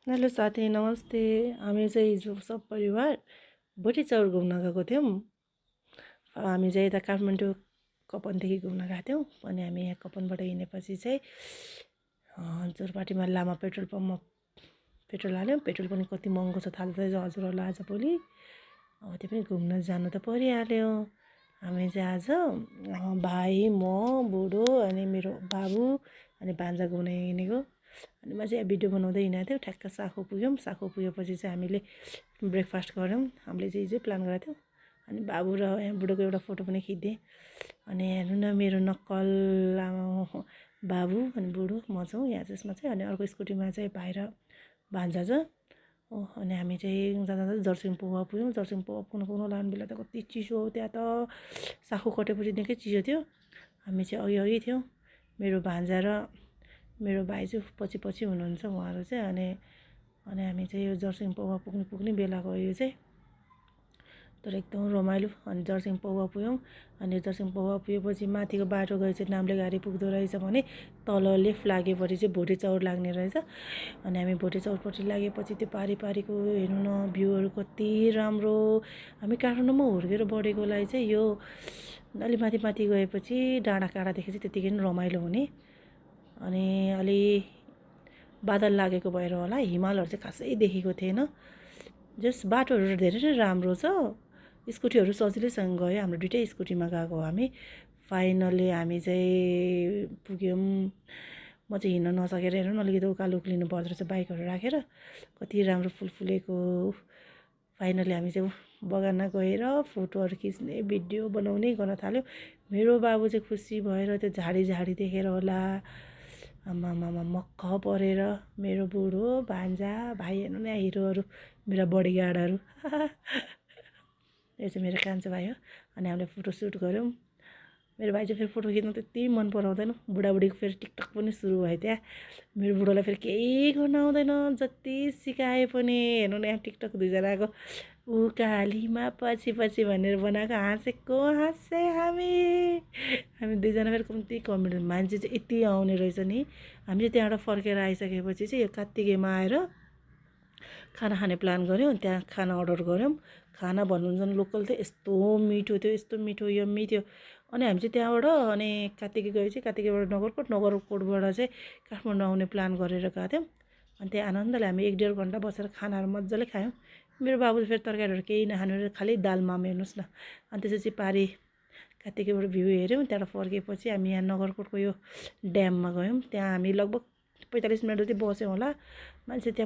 Hello साथी नमस्ते। हामी चाहिँ हिजो सब परिवार बोटीचौर घुम्न गएको थियौँ। हामी चाहिँ यता काठमाडौँ कपनदेखि घुम्न गएको थियौँ। अनि हामी यहाँ कपनबाट हिँडेपछि चाहिँ जोरपाटीमा लामा पेट्रोल पम्पमा पेट्रोल हाल्यौँ। पेट्रोल पनि कति महँगो छ थाहा छ हजुरहरूलाई आजभोलि। अब त्यो पनि घुम्न जानु त परिहाल्यो। हामी चाहिँ आज भाइ म बुढो अनि मेरो बाबु अनि भान्जा घुम्न हिँडेको। अनि म चाहिँ भिडियो बनाउँदै हिँडेको थियौँ। ठ्याक्क साखु पुग्यौँ। साखु पुगेपछि चाहिँ हामीले ब्रेकफास्ट गऱ्यौँ। हामीले चाहिँ हिजै प्लान गरेको थियौँ। अनि बाबु र यहाँ बुढोको एउटा फोटो पनि खिचिदिएँ। अनि हेर्नु न मेरो नक्कल बाबु अनि बुढो म छौँ यहाँ चाहिँ यसमा चाहिँ। अनि अर्को स्कुटीमा चाहिँ भाइ र भान्जा छ। अनि हामी चाहिँ जाँदा जाँदा जर्सिङ पोवा पुग्यौँ। जर्सिङ पोवा पुग्नु लाग्ने बेला त कति चिसो हो त्यहाँ त। साखु कटेपछि निकै चिसो थियो। हामी चाहिँ अघि अघि थियौँ। मेरो भान्जा र मेरो भाइ चाहिँ पछि पछि हुनुहुन्छ उहाँहरू चाहिँ। अनि हामी चाहिँ यो जर्सिङ पोवा पुग्ने बेलाको यो चाहिँ। तर एकदम रमाइलो। अनि जर्सिङ पौवा पुग्यौँ। अनि जर्सिङ पौवा पुगेपछि माथिको बाटो गए चाहिँ नाम्ले गाडी पुग्दो रहेछ भने तल लेफ्ट लागेपछि चाहिँ भोटे चौर लाग्ने रहेछ। अनि हामी भोटे चौरपट्टि लागेपछि त्यो पारिको हेर्नु न भ्यूहरू कति राम्रो। हामी काठमाडौँमा हुर्केर बढेकोलाई चाहिँ यो अलि माथि गएपछि डाँडा काँडा देखेपछि त्यतिकै नै रमाइलो हुने। अनि अलि बादल लागेको भएर होला हिमालहरू चाहिँ खासै देखेको थिएन। जस बाटोहरू धेरै नै राम्रो छ। स्कुटीहरू सजिलैसँग गयो। हाम्रो दुइटै स्कुटीमा गएको हामी। फाइनली हामी चाहिँ पुग्यौँ। म चाहिँ हिँड्न नसकेर हेर्नु न अलिकति उकालो उक्लिनु पर्दो रहेछ बाइकहरू राखेर। कति राम्रो फुल फुलेको। फाइनली हामी चाहिँ बगानमा गएर फोटोहरू खिच्ने भिडियो बनाउने गर्न थाल्यो। मेरो बाबु चाहिँ खुसी भएर त्यो झाडी देखेर होला आमामामा मक्ख परेर। मेरो बुढो भान्जा भाइ हेर्नु न हिरोहरू मेरा बडीगार्डहरू यो चाहिँ मेरो कान्छो भाइ हो। अनि हामीले फोटोसुट गऱ्यौँ। मेरो भाइ चाहिँ फेरि फोटो खिच्नु त्यति मन पराउँदैन। बुढाबुढीको फेरि टिकटक पनि सुरु भयो त्यहाँ। मेरो बुढोलाई फेरि केही गर्न आउँदैन जति सिकाए पनि। हेर्नु न यहाँ टिकटक दुईजनाको उकालीमा पछि भनेर बनाएको हाँसे हामी दुईजना फेरि कम्ती कमेडी मान्छे चाहिँ यति आउने रहेछ नि। हामी चाहिँ त्यहाँबाट फर्केर आइसकेपछि चाहिँ यो कात्तिकेमा आएर खाना खाने प्लान गऱ्यौँ। त्यहाँ खाना अर्डर गऱ्यौँ। खाना भन्नुहुन्छ लोकल थियो यस्तो मिठो थियो यस्तो मिठो यम्मी थियो। अनि हामी चाहिँ त्यहाँबाट अनि कात्तिके गएपछि कात्तिकेबाट नगरकोटबाट चाहिँ काठमाडौँ आउने प्लान गरेर गएको थियौँ। अनि त्यहाँ आनन्दले हामी 1-1.5 घन्टा बसेर खानाहरू मजाले खायौँ। मेरो बाबुले फेरि तरकारीहरू केही नखानु खालि दाल माम हेर्नुहोस् न। अनि त्यसपछि पारि कात्तिकेबाट भ्यू हेऱ्यौँ। त्यहाँबाट फर्केपछि हामी यहाँ नगरकोटको यो ड्याममा गयौँ। त्यहाँ हामी लगभग 45 मिनट जति बस्यौँ होला। मान्छे त्यहाँ